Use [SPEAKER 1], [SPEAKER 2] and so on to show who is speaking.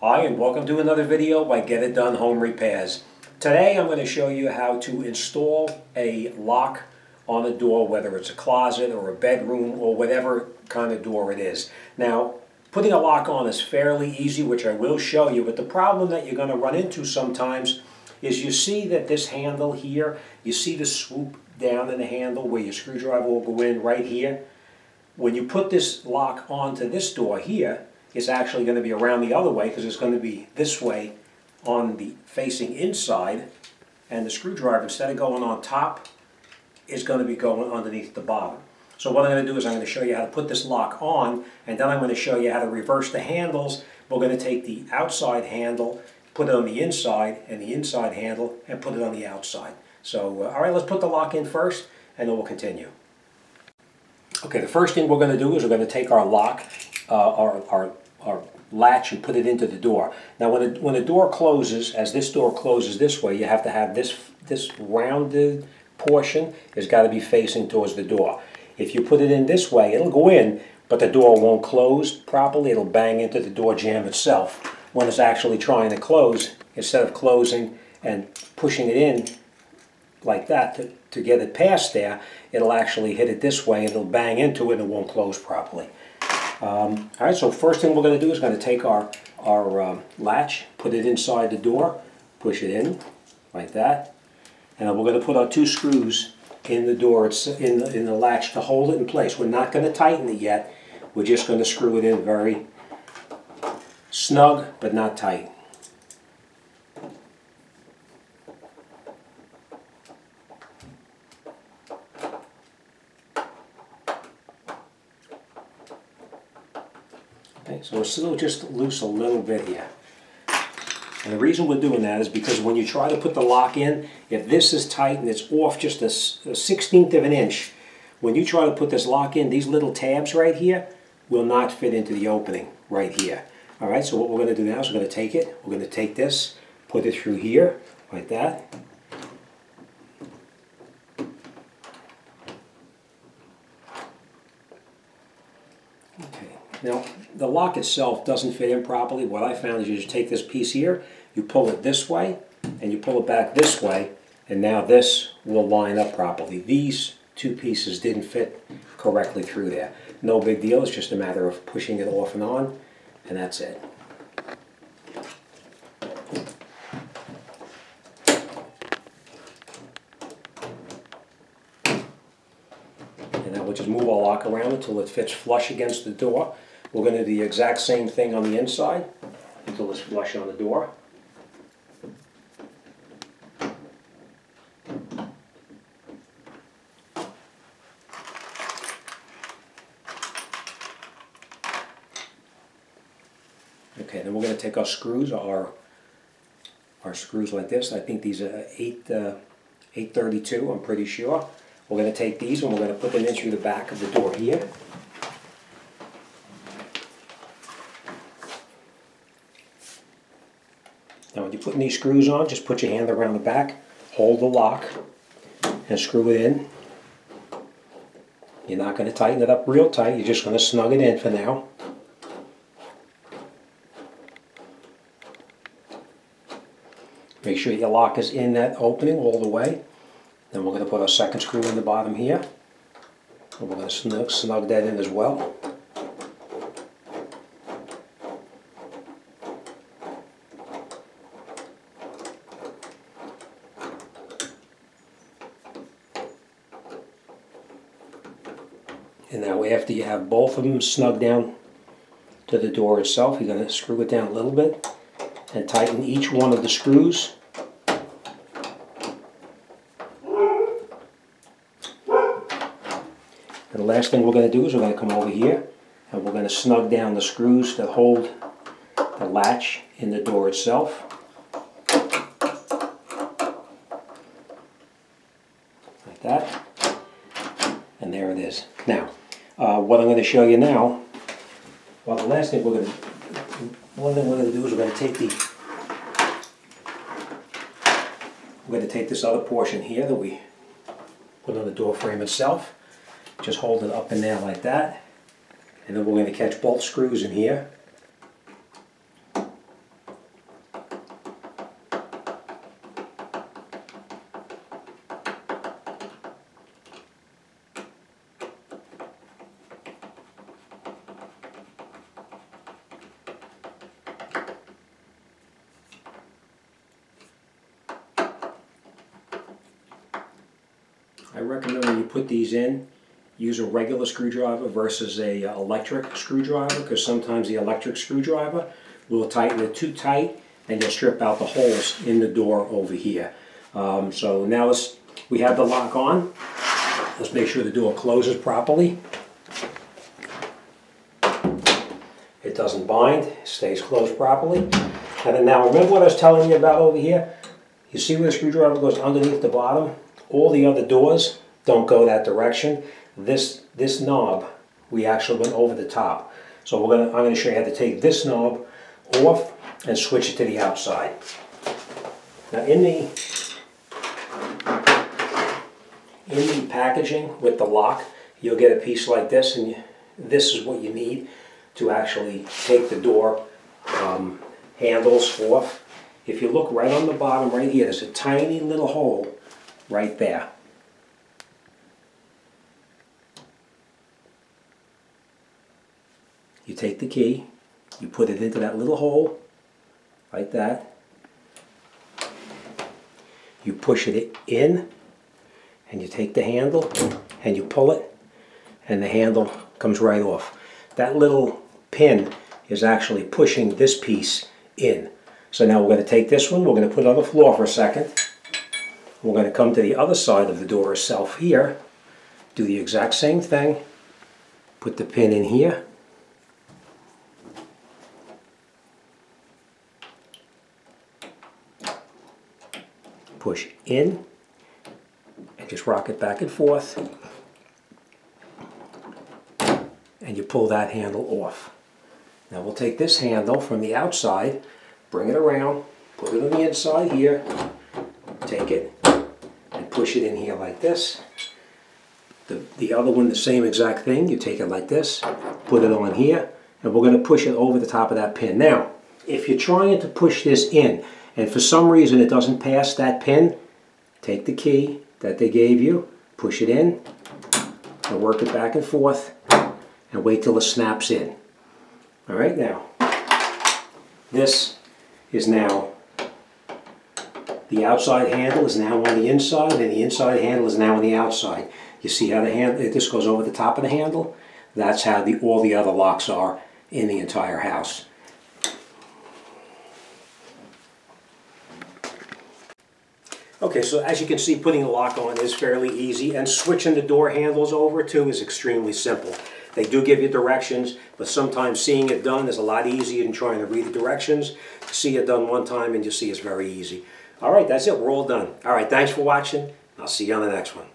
[SPEAKER 1] Hi, and welcome to another video by Get It Done Home Repairs. Today I'm going to show you how to install a lock on a door, whether it's a closet or a bedroom or whatever kind of door it is. Now, putting a lock on is fairly easy, which I will show you, but the problem that you're going to run into sometimes is you see that this handle here, you see the swoop down in the handle where your screwdriver will go in right here. When you put this lock onto this door here, it's actually going to be around the other way because it's going to be this way on the facing inside, and the screwdriver, instead of going on top, is going to be going underneath the bottom. So what I'm going to do is I'm going to show you how to put this lock on, and then I'm going to show you how to reverse the handles. We're going to take the outside handle, put it on the inside, and the inside handle, and put it on the outside. So, all right, let's put the lock in first, and then we'll continue. Okay, the first thing we're going to do is we're going to take our lock, our latch, and put it into the door. Now when the door closes, as this door closes this way, you have to have this rounded portion has got to be facing towards the door. If you put it in this way, it'll go in, but the door won't close properly. It'll bang into the door jamb itself when it's actually trying to close. Instead of closing and pushing it in like that to get it past there, it'll actually hit it this way and it'll bang into it and it won't close properly. Alright, so first thing we're going to do is going to take our latch, put it inside the door, push it in like that, and then we're going to put our two screws in the door, in the latch to hold it in place. We're not going to tighten it yet, we're just going to screw it in very snug but not tight. Okay, so we're still just loose a little bit here. And the reason we're doing that is because when you try to put the lock in, if this is tight and it's off just a 1/16 of an inch, when you try to put this lock in, these little tabs right here will not fit into the opening right here. Alright, so what we're going to do now is we're going to take it, we're going to take this, put it through here, like that. Okay, now the lock itself doesn't fit in properly. What I found is you just take this piece here, you pull it this way, and you pull it back this way, and now this will line up properly. These two pieces didn't fit correctly through there. No big deal, it's just a matter of pushing it off and on, and that's it. And now we'll just move our lock around until it fits flush against the door. We're going to do the exact same thing on the inside until it's flush on the door. Okay, then we're going to take our screws, our screws like this. I think these are 832, I'm pretty sure. We're going to take these and we're going to put them in through the back of the door here. Now when you're putting these screws on, just put your hand around the back, hold the lock, and screw it in. You're not going to tighten it up real tight, you're just going to snug it in for now. Make sure your lock is in that opening all the way. Then we're going to put our second screw in the bottom here. And we're going to snug that in as well. And now after you have both of them snug down to the door itself, you're going to screw it down a little bit and tighten each one of the screws. And the last thing we're going to do is we're going to come over here and we're going to snug down the screws that hold the latch in the door itself. Like that. And there it is. Now, what I'm going to show you now, well, the last thing we're going to do is we're going to take this other portion here that we put on the door frame itself. Just hold it up in there like that, and then we're going to catch both screws in here. I recommend when you put these in, use a regular screwdriver versus a electric screwdriver, because sometimes the electric screwdriver will tighten it too tight and you'll strip out the holes in the door over here. So now we have the lock on. Let's make sure the door closes properly. It doesn't bind, it stays closed properly. And then now remember what I was telling you about over here? You see where the screwdriver goes underneath the bottom? All the other doors don't go that direction. This knob, we actually went over the top. So I'm going to show you how to take this knob off and switch it to the outside. Now in the packaging with the lock, you'll get a piece like this, and this is what you need to actually take the door handles off. If you look right on the bottom right here, there's a tiny little hole right there. You take the key, you put it into that little hole, like that. You push it in, and you take the handle, and you pull it, and the handle comes right off. That little pin is actually pushing this piece in. So now we're going to take this one, we're going to put it on the floor for a second. We're going to come to the other side of the door itself here, do the exact same thing, put the pin in here, push in, and just rock it back and forth, and you pull that handle off. Now we'll take this handle from the outside, bring it around, put it on the inside here, take it, and push it in here like this. The other one, the same exact thing. You take it like this, put it on here, and we're going to push it over the top of that pin. Now, if you're trying to push this in, and for some reason it doesn't pass that pin, take the key that they gave you, push it in, and work it back and forth, and wait till it snaps in. All right, now, this is now, the outside handle is now on the inside, and the inside handle is now on the outside. You see how this goes over the top of the handle? That's how all the other locks are in the entire house. Okay, so as you can see, putting the lock on is fairly easy, and switching the door handles over too is extremely simple. They do give you directions, but sometimes seeing it done is a lot easier than trying to read the directions. See it done one time and you see it's very easy. All right, that's it. We're all done. All right, thanks for watching. I'll see you on the next one.